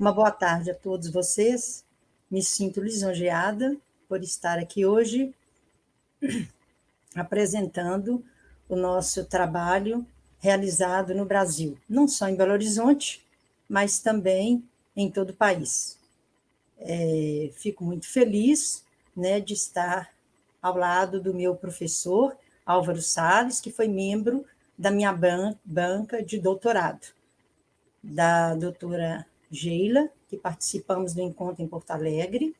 Uma boa tarde a todos vocês. Me sinto lisonjeada por estar aqui hoje apresentando o nosso trabalho realizado no Brasil, não só em Belo Horizonte, mas também em todo o país. Fico muito feliz, né, de estar ao lado do meu professor, Álvaro Salles, que foi membro da minha banca de doutorado, da doutora Geila, que participamos do encontro em Porto Alegre,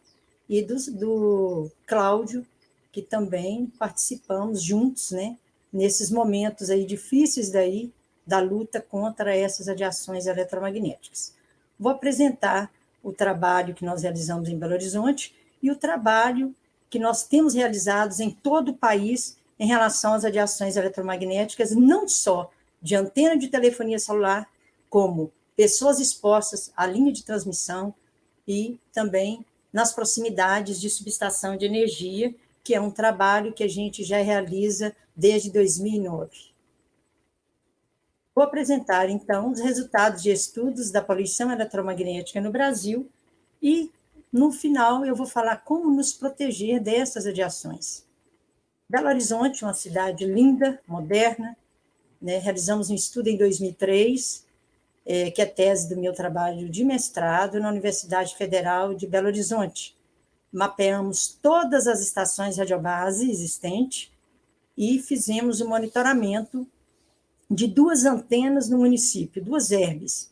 e do Cláudio, que também participamos juntos, né, nesses momentos aí difíceis daí, da luta contra essas radiações eletromagnéticas. Vou apresentar o trabalho que nós realizamos em Belo Horizonte e o trabalho que nós temos realizados em todo o país em relação às radiações eletromagnéticas, não só de antena de telefonia celular, como pessoas expostas à linha de transmissão e também nas proximidades de subestação de energia, que é um trabalho que a gente já realiza desde 2009. Vou apresentar, então, os resultados de estudos da poluição eletromagnética no Brasil e, no final, eu vou falar como nos proteger dessas radiações. Belo Horizonte, uma cidade linda, moderna, né? Realizamos um estudo em 2003, que é a tese do meu trabalho de mestrado na Universidade Federal de Belo Horizonte. Mapeamos todas as estações de radiobase existentes e fizemos o monitoramento de 2 antenas no município, 2 ERBs.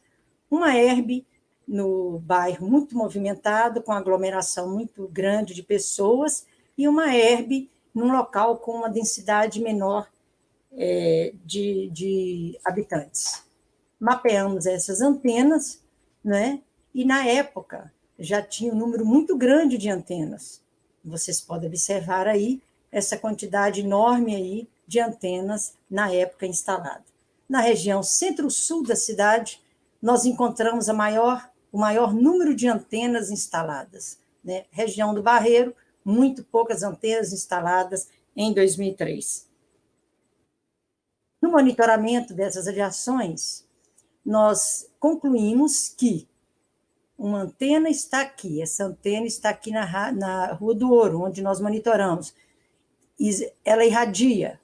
Uma ERB no bairro muito movimentado, com aglomeração muito grande de pessoas, e uma ERB num local com uma densidade menor de habitantes. Mapeamos essas antenas, né? E, na época, já tinha um número muito grande de antenas. Vocês podem observar aí essa quantidade enorme aí de antenas na época instalada. Na região centro-sul da cidade, nós encontramos o maior número de antenas instaladas, né? Região do Barreiro, muito poucas antenas instaladas em 2003. No monitoramento dessas radiações, nós concluímos que uma antena está aqui, essa antena está aqui na Rua do Ouro, onde nós monitoramos. Ela irradia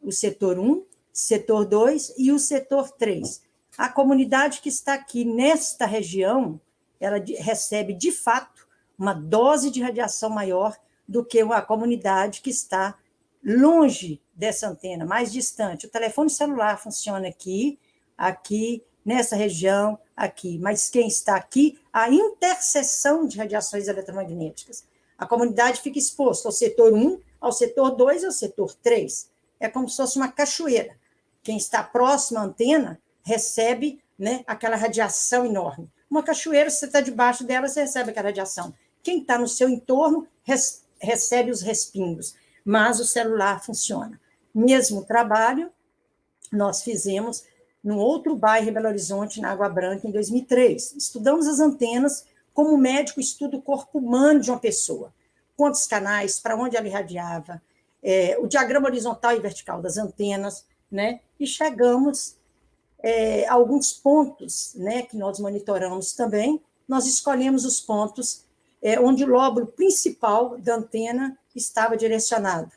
o setor 1, setor 2 e o setor 3. A comunidade que está aqui nesta região, ela recebe, de fato, uma dose de radiação maior do que a comunidade que está longe dessa antena, mais distante. O telefone celular funciona aqui, nessa região, aqui. Mas quem está aqui, a interseção de radiações eletromagnéticas. A comunidade fica exposta ao setor 1, ao setor 2 e ao setor 3. É como se fosse uma cachoeira. Quem está próximo à antena recebe, né, aquela radiação enorme. Uma cachoeira, se você está debaixo dela, você recebe aquela radiação. Quem está no seu entorno recebe os respingos, mas o celular funciona. Mesmo trabalho, nós fizemos num outro bairro em Belo Horizonte, na Água Branca, em 2003. Estudamos as antenas como o médico estuda o corpo humano de uma pessoa. Quantos canais, para onde ela irradiava, o diagrama horizontal e vertical das antenas, né? E chegamos a alguns pontos, né, que nós monitoramos também. Nós escolhemos os pontos onde o lóbulo principal da antena estava direcionado.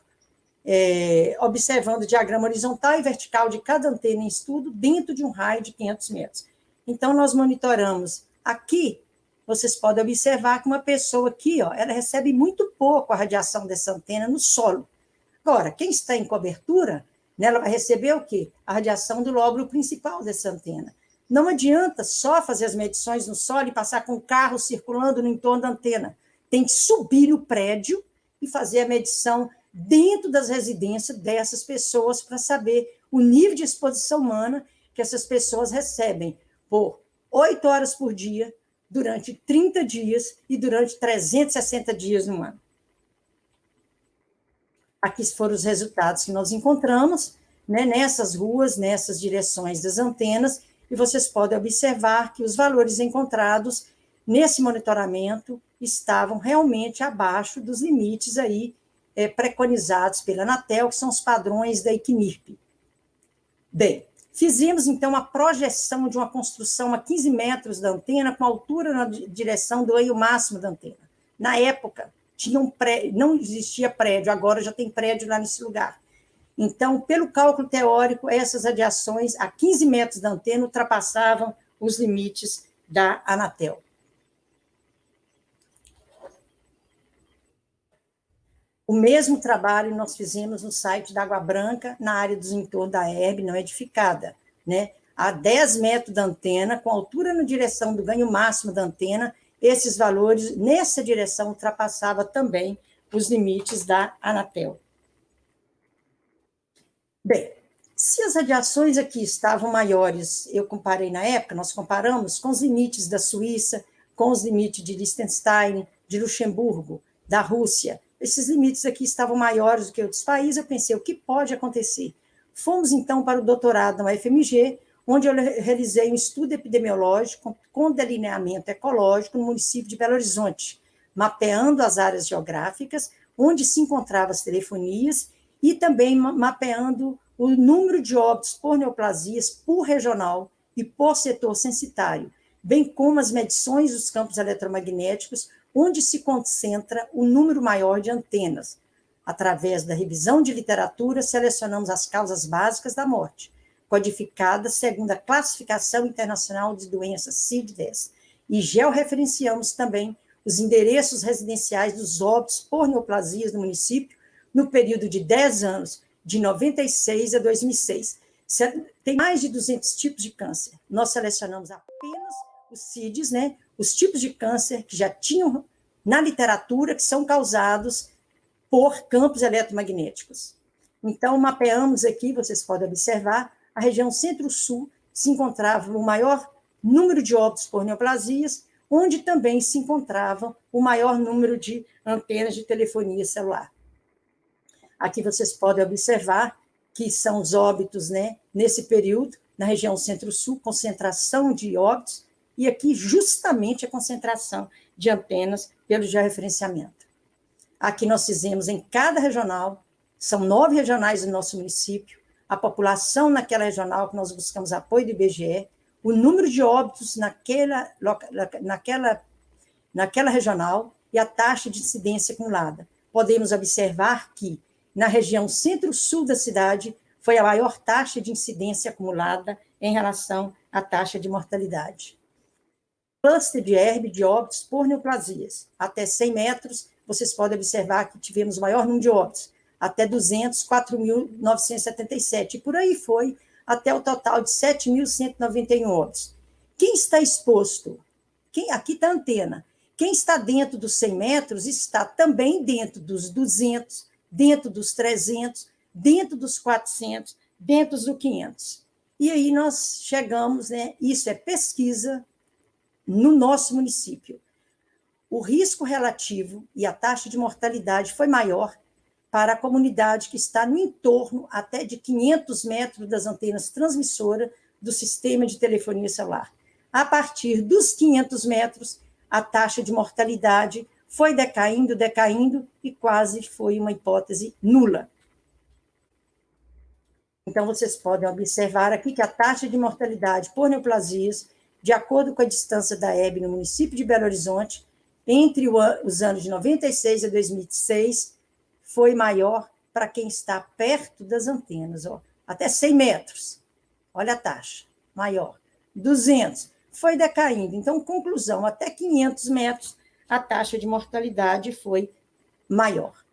Observando o diagrama horizontal e vertical de cada antena em estudo dentro de um raio de 500 metros. Então, nós monitoramos aqui, vocês podem observar que uma pessoa aqui, ó, ela recebe muito pouco a radiação dessa antena no solo. Agora, quem está em cobertura, né, ela vai receber o quê? A radiação do lóbulo principal dessa antena. Não adianta só fazer as medições no solo e passar com o carro circulando no entorno da antena. Tem que subir no prédio e fazer a medição dentro das residências dessas pessoas para saber o nível de exposição humana que essas pessoas recebem por 8 horas por dia, durante 30 dias e durante 360 dias no ano. Aqui foram os resultados que nós encontramos, né, nessas ruas, nessas direções das antenas, e vocês podem observar que os valores encontrados nesse monitoramento estavam realmente abaixo dos limites aí preconizados pela Anatel, que são os padrões da ICNIRP. Bem, Fizemos, então, a projeção de uma construção a 15 metros da antena, com altura na direção do eixo máximo da antena. Na época, não existia prédio, agora já tem prédio lá nesse lugar. Então, pelo cálculo teórico, essas radiações a 15 metros da antena ultrapassavam os limites da Anatel. O mesmo trabalho nós fizemos no site da Água Branca, na área dos entornos da ERB não edificada, né? A 10 metros da antena, com altura na direção do ganho máximo da antena, esses valores, nessa direção, ultrapassava também os limites da Anatel. Bem, se as radiações aqui estavam maiores, eu comparei na época, nós comparamos com os limites da Suíça, com os limites de Liechtenstein, de Luxemburgo, da Rússia. Esses limites aqui estavam maiores do que outros países, eu pensei, o que pode acontecer? Fomos, então, para o doutorado na UFMG, onde eu realizei um estudo epidemiológico com delineamento ecológico no município de Belo Horizonte, mapeando as áreas geográficas onde se encontravam as telefonias e também mapeando o número de óbitos por neoplasias por regional e por setor censitário, bem como as medições dos campos eletromagnéticos, onde se concentra o número maior de antenas. Através da revisão de literatura, selecionamos as causas básicas da morte, codificadas segundo a Classificação Internacional de Doenças CID-10, e georreferenciamos também os endereços residenciais dos óbitos por neoplasias no município no período de 10 anos, de 96 a 2006. Tem mais de 200 tipos de câncer. Nós selecionamos apenas os CIDs, né, os tipos de câncer que já tinham na literatura, que são causados por campos eletromagnéticos. Então, mapeamos aqui, vocês podem observar, a região centro-sul se encontrava o maior número de óbitos por neoplasias, onde também se encontrava o maior número de antenas de telefonia celular. Aqui vocês podem observar que são os óbitos, né, nesse período, na região centro-sul, concentração de óbitos, e aqui justamente a concentração de antenas pelo georreferenciamento. Aqui nós fizemos em cada regional, são 9 regionais do nosso município, a população naquela regional que nós buscamos apoio do IBGE, o número de óbitos naquela regional e a taxa de incidência acumulada. Podemos observar que na região centro-sul da cidade foi a maior taxa de incidência acumulada em relação à taxa de mortalidade. Cluster de ERB de óbitos por neoplasias. Até 100 metros, vocês podem observar que tivemos o maior número de óbitos. Até 200, 4.977. E por aí foi, até o total de 7.191 óbitos. Quem está exposto? Aqui está a antena. Quem está dentro dos 100 metros está também dentro dos 200, dentro dos 300, dentro dos 400, dentro dos 500. E aí nós chegamos, né? Isso é pesquisa no nosso município. O risco relativo e a taxa de mortalidade foi maior para a comunidade que está no entorno até de 500 metros das antenas transmissoras do sistema de telefonia celular. A partir dos 500 metros, a taxa de mortalidade foi decaindo e quase foi uma hipótese nula. Então, vocês podem observar aqui que a taxa de mortalidade por neoplasias, de acordo com a distância da ERB no município de Belo Horizonte, entre os anos de 96 a 2006, foi maior para quem está perto das antenas, ó, até 100 metros. Olha a taxa, maior. 200, foi decaindo. Então, conclusão, até 500 metros, a taxa de mortalidade foi maior.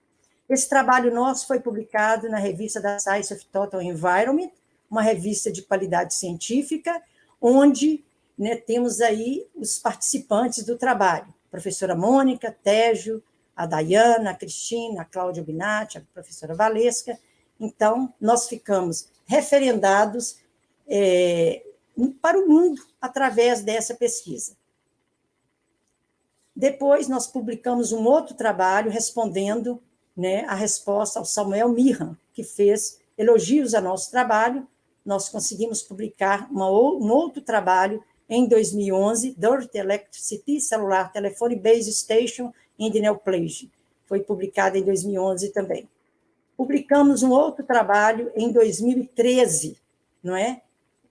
Esse trabalho nosso foi publicado na revista da Science of Total Environment, uma revista de qualidade científica, onde, né, temos aí os participantes do trabalho, a professora Mônica, Tégio, a Dayana, a Cristina, a Cláudia Binatti, a professora Valesca. Então, nós ficamos referendados para o mundo através dessa pesquisa. Depois, nós publicamos um outro trabalho respondendo, né, a resposta ao Samuel Mirham, que fez elogios ao nosso trabalho. Nós conseguimos publicar um outro trabalho em 2011, Dirt Electricity Cellular Telephone Base Station in the Neoplasia. Foi publicado em 2011 também. Publicamos um outro trabalho em 2013, não é?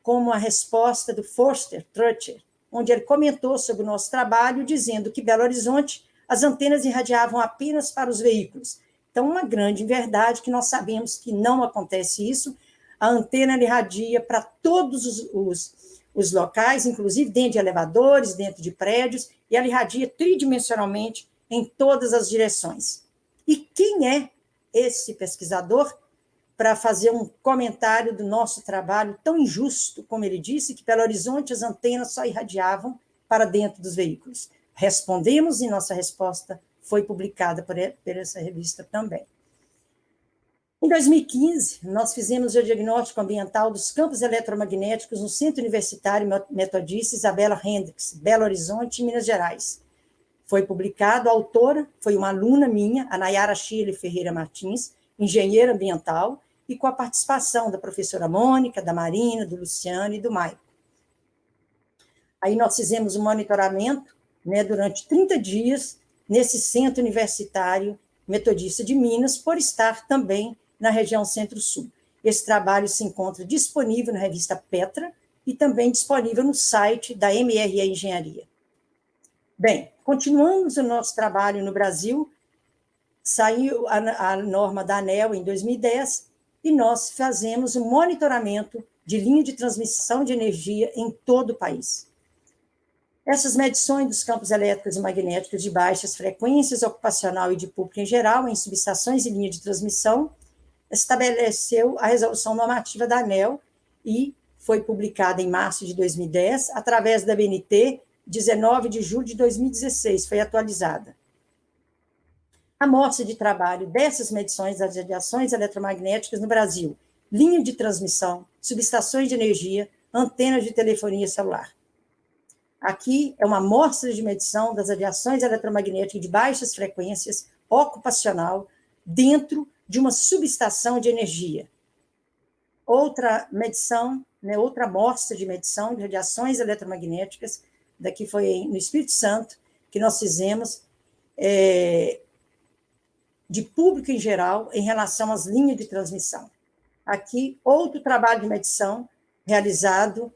como a resposta do Forster Trutcher, onde ele comentou sobre o nosso trabalho, dizendo que Belo Horizonte as antenas irradiavam apenas para os veículos. Então, uma grande verdade que nós sabemos que não acontece isso, a antena irradia para todos os locais, inclusive dentro de elevadores, dentro de prédios, e ela irradia tridimensionalmente em todas as direções. E quem é esse pesquisador para fazer um comentário do nosso trabalho tão injusto, como ele disse, que Belo Horizonte as antenas só irradiavam para dentro dos veículos? Respondemos e nossa resposta foi publicada por essa revista também. Em 2015, nós fizemos o diagnóstico ambiental dos campos eletromagnéticos no Centro Universitário Metodista Isabela Hendricks, Belo Horizonte, Minas Gerais. Foi publicado, a autora foi uma aluna minha, a Nayara Shirley Ferreira Martins, engenheira ambiental, e com a participação da professora Mônica, da Marina, do Luciano e do Maico. Aí nós fizemos um monitoramento, né, durante 30 dias nesse Centro Universitário Metodista de Minas, por estar também na região Centro-Sul. Esse trabalho se encontra disponível na revista Petra e também disponível no site da MRE Engenharia. Bem, continuamos o nosso trabalho no Brasil, saiu a norma da ANEEL em 2010 e nós fazemos um monitoramento de linha de transmissão de energia em todo o país. Essas medições dos campos elétricos e magnéticos de baixas frequências, ocupacional e de público em geral, em subestações e linha de transmissão, estabeleceu a resolução normativa da ANEEL e foi publicada em março de 2010, através da BNT, 19 de julho de 2016, foi atualizada. A amostra de trabalho dessas medições das radiações eletromagnéticas no Brasil: linha de transmissão, subestações de energia, antenas de telefonia celular. Aqui é uma amostra de medição das radiações eletromagnéticas de baixas frequências, ocupacional, dentro de uma subestação de energia. Outra medição, né, outra amostra de medição de radiações eletromagnéticas, daqui foi no Espírito Santo, que nós fizemos, de público em geral, em relação às linhas de transmissão. Aqui, outro trabalho de medição realizado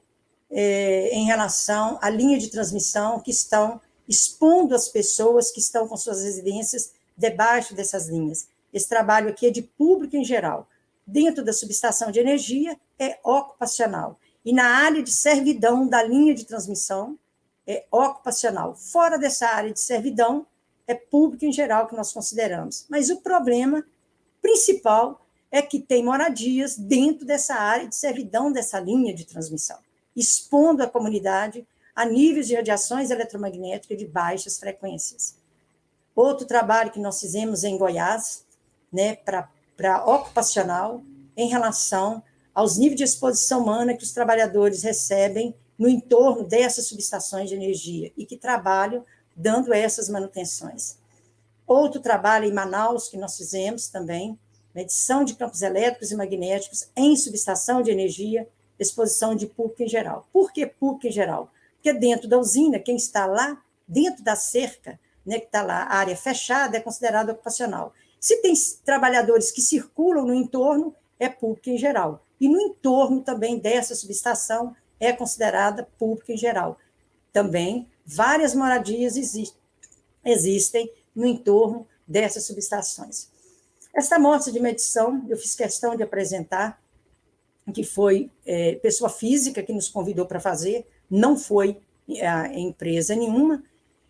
em relação à linha de transmissão que estão expondo as pessoas que estão com suas residências debaixo dessas linhas. Esse trabalho aqui é de público em geral. Dentro da subestação de energia é ocupacional. E na área de servidão da linha de transmissão é ocupacional. Fora dessa área de servidão é público em geral que nós consideramos. Mas o problema principal é que tem moradias dentro dessa área de servidão dessa linha de transmissão, expondo a comunidade a níveis de radiações eletromagnéticas de baixas frequências. Outro trabalho que nós fizemos em Goiás, né, para ocupacional, em relação aos níveis de exposição humana que os trabalhadores recebem no entorno dessas subestações de energia e que trabalham dando essas manutenções. Outro trabalho em Manaus que nós fizemos também, medição de campos elétricos e magnéticos em subestação de energia, exposição de público em geral. Por que público em geral? Porque dentro da usina, quem está lá, dentro da cerca, né, que está lá, a área fechada, é considerada ocupacional. Se tem trabalhadores que circulam no entorno, é público em geral. E no entorno também dessa subestação é considerada público em geral. Também várias moradias existem no entorno dessas subestações. Esta amostra de medição, eu fiz questão de apresentar, que foi pessoa física que nos convidou para fazer, não foi empresa nenhuma,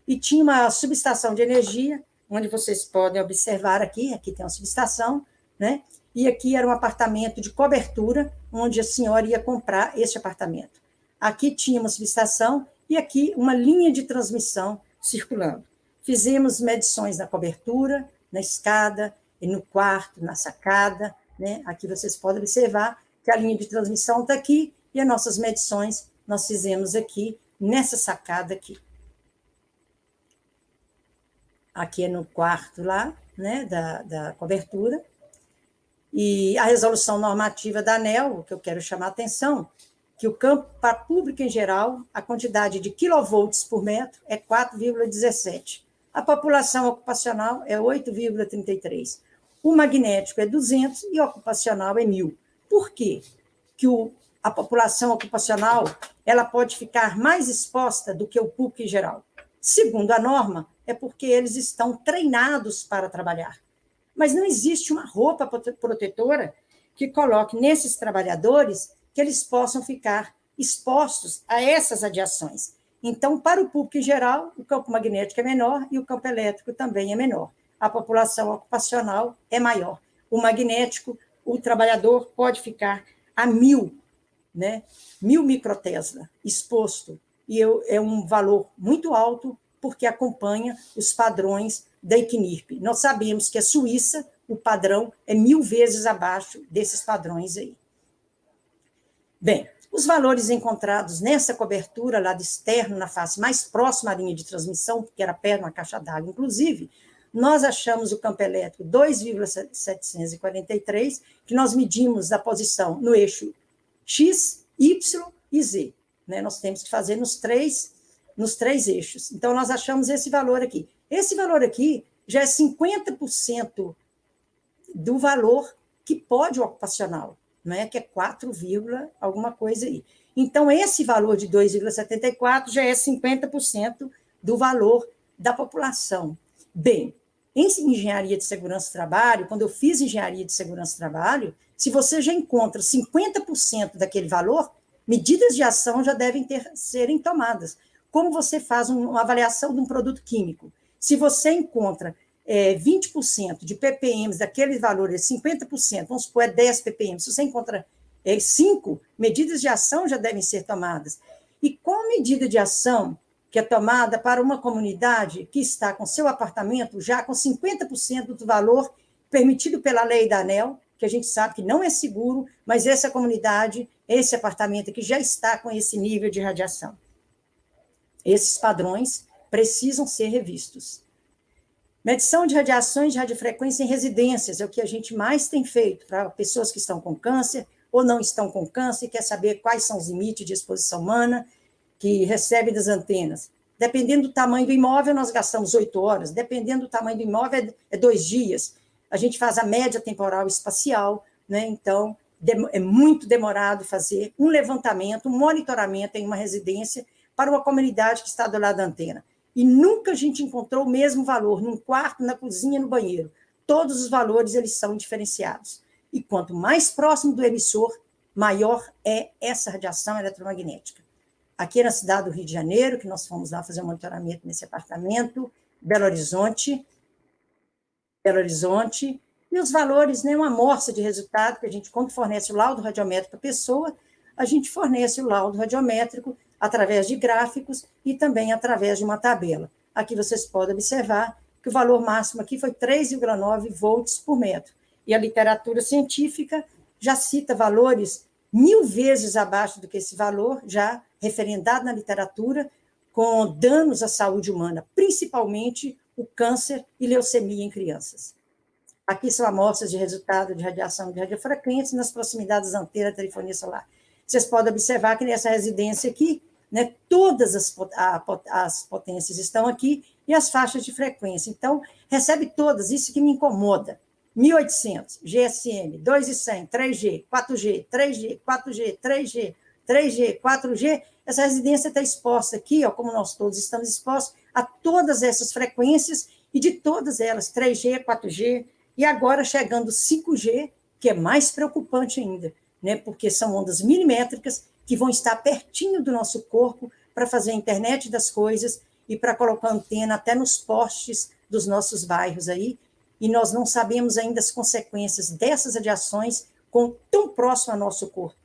e tinha uma subestação de energia, onde vocês podem observar aqui tem uma subestação, né? E aqui era um apartamento de cobertura, onde a senhora ia comprar esse apartamento. Aqui tinha uma subestação e aqui uma linha de transmissão circulando. Fizemos medições na cobertura, na escada, e no quarto, na sacada, né? Aqui vocês podem observar que a linha de transmissão está aqui e as nossas medições nós fizemos aqui, nessa sacada aqui. Aqui é no quarto lá, né, da cobertura. E a resolução normativa da ANEEL, que eu quero chamar a atenção, que o campo para público em geral, a quantidade de quilovolts por metro é 4,17. A população ocupacional é 8,33. O magnético é 200 e o ocupacional é 1.000. Por quê que o a população ocupacional ela pode ficar mais exposta do que o público em geral? Segundo a norma, é porque eles estão treinados para trabalhar. Mas não existe uma roupa protetora que coloque nesses trabalhadores que eles possam ficar expostos a essas radiações. Então, para o público em geral, o campo magnético é menor e o campo elétrico também é menor. A população ocupacional é maior. O magnético, o trabalhador pode ficar a 1000, né? 1000 microtesla exposto. E é um valor muito alto, porque acompanha os padrões da ICNIRP. Nós sabemos que a Suíça, o padrão é 1000 vezes abaixo desses padrões aí. Bem, os valores encontrados nessa cobertura, lado externo, na face mais próxima à linha de transmissão, que era perto de uma caixa d'água, inclusive, nós achamos o campo elétrico 2,743, que nós medimos da posição no eixo X, Y e Z. Né? Nós temos que fazer nos três eixos. Então, nós achamos esse valor aqui. Esse valor aqui já é 50% do valor que pode o ocupacional, né? Que é 4, alguma coisa aí. Então, esse valor de 2,74 já é 50% do valor da população. Bem, em engenharia de segurança do trabalho, quando eu fiz engenharia de segurança do trabalho, se você já encontra 50% daquele valor, medidas de ação já devem serem tomadas. Como você faz uma avaliação de um produto químico? Se você encontra 20% de ppm daqueles valores, 50%, vamos supor, 10 ppm, se você encontra 5, medidas de ação já devem ser tomadas. E qual medida de ação que é tomada para uma comunidade que está com seu apartamento já com 50% do valor permitido pela lei da ANEEL, que a gente sabe que não é seguro, mas essa comunidade, esse apartamento aqui já está com esse nível de radiação. Esses padrões precisam ser revistos. Medição de radiações de radiofrequência em residências é o que a gente mais tem feito para pessoas que estão com câncer ou não estão com câncer, quer saber quais são os limites de exposição humana que recebem das antenas. Dependendo do tamanho do imóvel, nós gastamos 8 horas, dependendo do tamanho do imóvel, é 2 dias. A gente faz a média temporal espacial, né? Então, é muito demorado fazer um levantamento, um monitoramento em uma residência para uma comunidade que está do lado da antena. E nunca a gente encontrou o mesmo valor num quarto, na cozinha, no banheiro. Todos os valores eles são diferenciados. E quanto mais próximo do emissor, maior é essa radiação eletromagnética. Aqui na cidade do Rio de Janeiro, que nós fomos lá fazer um monitoramento nesse apartamento, Belo Horizonte, e os valores, né, uma amostra de resultado, que a gente, quando fornece o laudo radiométrico para a pessoa, a gente fornece o laudo radiométrico através de gráficos e também através de uma tabela. Aqui vocês podem observar que o valor máximo aqui foi 3,9 volts por metro. E a literatura científica já cita valores 1000 vezes abaixo do que esse valor, já referendado na literatura, com danos à saúde humana, principalmente o câncer e leucemia em crianças. Aqui são amostras de resultado de radiação de radiofrequência nas proximidades da antena da telefonia solar. Vocês podem observar que nessa residência aqui, né, todas as potências estão aqui e as faixas de frequência. Então, recebe todas, isso que me incomoda. 1800, GSM, 2100, 3G, 4G, 3G, 4G, 3G, 3G, 4G, essa residência está exposta aqui, ó, como nós todos estamos expostos, a todas essas frequências e de todas elas, 3G, 4G, e agora chegando 5G, que é mais preocupante ainda, né, porque são ondas milimétricas que vão estar pertinho do nosso corpo para fazer a internet das coisas e para colocar antena até nos postes dos nossos bairros aí, e nós não sabemos ainda as consequências dessas radiações tão próximo ao nosso corpo.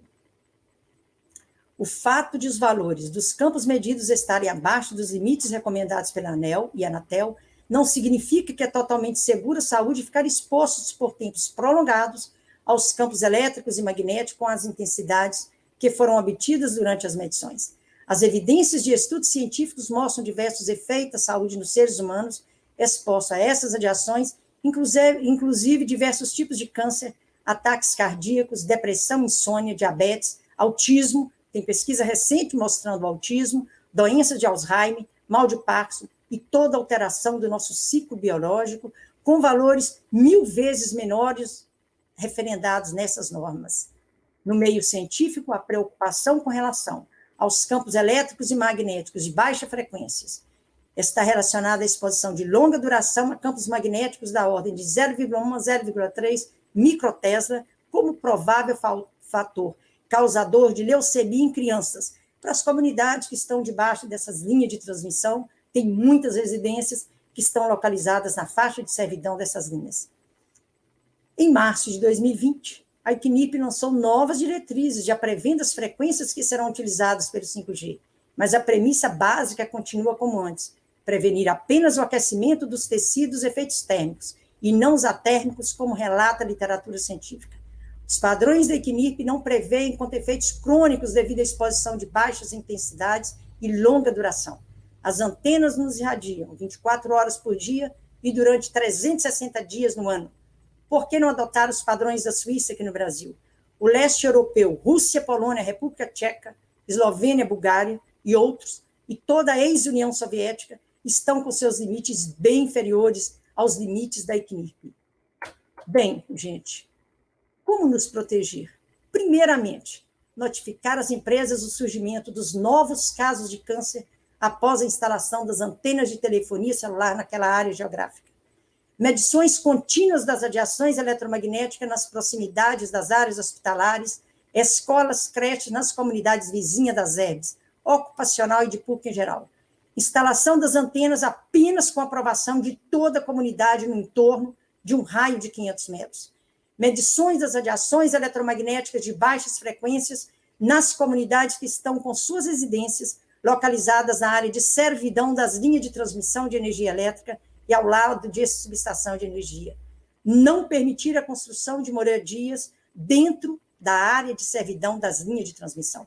O fato de os valores dos campos medidos estarem abaixo dos limites recomendados pela ANEEL e Anatel não significa que é totalmente seguro a saúde ficar expostos por tempos prolongados aos campos elétricos e magnéticos com as intensidades que foram obtidas durante as medições. As evidências de estudos científicos mostram diversos efeitos à saúde nos seres humanos expostos a essas radiações, inclusive diversos tipos de câncer, ataques cardíacos, depressão, insônia, diabetes, autismo, tem pesquisa recente mostrando autismo, doença de Alzheimer, mal de Parkinson e toda alteração do nosso ciclo biológico, com valores 1000 vezes menores referendados nessas normas. No meio científico, a preocupação com relação aos campos elétricos e magnéticos de baixa frequência está relacionada à exposição de longa duração a campos magnéticos da ordem de 0,1 a 0,3 microtesla como provável fator causador de leucemia em crianças. Para as comunidades que estão debaixo dessas linhas de transmissão, tem muitas residências que estão localizadas na faixa de servidão dessas linhas. Em março de 2020, a Equinip lançou novas diretrizes já prevendo as frequências que serão utilizadas pelo 5G, mas a premissa básica continua como antes: prevenir apenas o aquecimento dos tecidos e efeitos térmicos, e não os atérmicos, como relata a literatura científica. Os padrões da Equinip não prevêem contra efeitos crônicos devido à exposição de baixas intensidades e longa duração. As antenas nos irradiam 24 horas por dia e durante 360 dias no ano. Por que não adotar os padrões da Suíça aqui no Brasil? O leste europeu, Rússia, Polônia, República Tcheca, Eslovênia, Bulgária e outros, e toda a ex-União Soviética, estão com seus limites bem inferiores aos limites da Equinip. Bem, gente, como nos proteger? Primeiramente, notificar as empresas do surgimento dos novos casos de câncer após a instalação das antenas de telefonia celular naquela área geográfica. Medições contínuas das radiações eletromagnéticas nas proximidades das áreas hospitalares, escolas, creches, nas comunidades vizinhas das EBs, ocupacional e de PUC em geral. Instalação das antenas apenas com aprovação de toda a comunidade no entorno de um raio de 500 metros. Medições das radiações eletromagnéticas de baixas frequências nas comunidades que estão com suas residências localizadas na área de servidão das linhas de transmissão de energia elétrica e ao lado de subestação de energia. Não permitir a construção de moradias dentro da área de servidão das linhas de transmissão.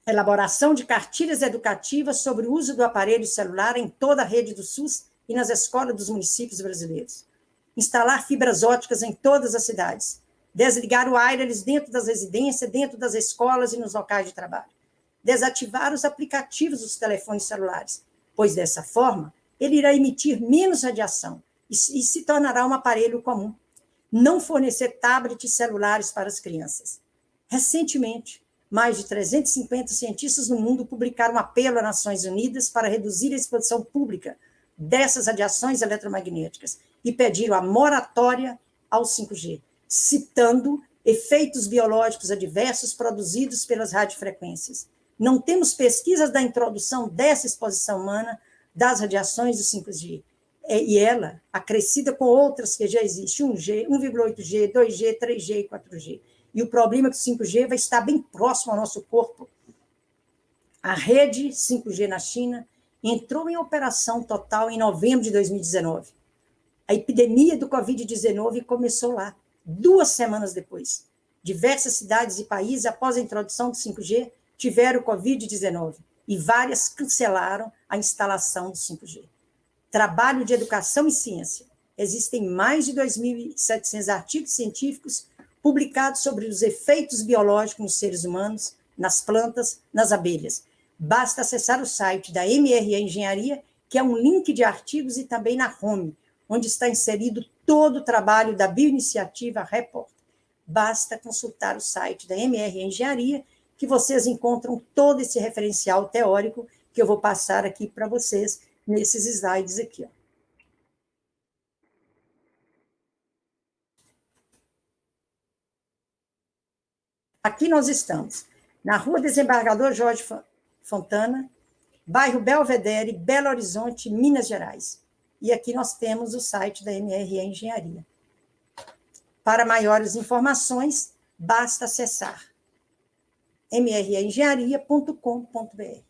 Elaboração de cartilhas educativas sobre o uso do aparelho celular em toda a rede do SUS e nas escolas dos municípios brasileiros. Instalar fibras óticas em todas as cidades. Desligar o wireless dentro das residências, dentro das escolas e nos locais de trabalho. Desativar os aplicativos dos telefones celulares, pois dessa forma ele irá emitir menos radiação e se tornará um aparelho comum. Não fornecer tablets celulares para as crianças. Recentemente, mais de 350 cientistas no mundo publicaram um apelo às Nações Unidas para reduzir a exposição pública dessas radiações eletromagnéticas e pediram a moratória ao 5G, citando efeitos biológicos adversos produzidos pelas radiofrequências. Não temos pesquisas da introdução dessa exposição humana das radiações do 5G, e ela, acrescida com outras que já existem, 1G, 1,8G, 2G, 3G e 4G. E o problema é que o 5G vai estar bem próximo ao nosso corpo. A rede 5G na China entrou em operação total em novembro de 2019. A epidemia do Covid-19 começou lá, 2 semanas depois. Diversas cidades e países, após a introdução do 5G, tiveram Covid-19 e várias cancelaram a instalação do 5G. Trabalho de educação e ciência. Existem mais de 2.700 artigos científicos publicados sobre os efeitos biológicos nos seres humanos, nas plantas, nas abelhas. Basta acessar o site da MRE Engenharia, que é um link de artigos, e também na Home, onde está inserido todo o trabalho da bioiniciativa Report. Basta consultar o site da MRE Engenharia, que vocês encontram todo esse referencial teórico que eu vou passar aqui para vocês nesses slides aqui. Ó. Aqui nós estamos, na Rua Desembargador Jorge Fontana, bairro Belvedere, Belo Horizonte, Minas Gerais. E aqui nós temos o site da MRE Engenharia. Para maiores informações, basta acessar mreengenharia.com.br.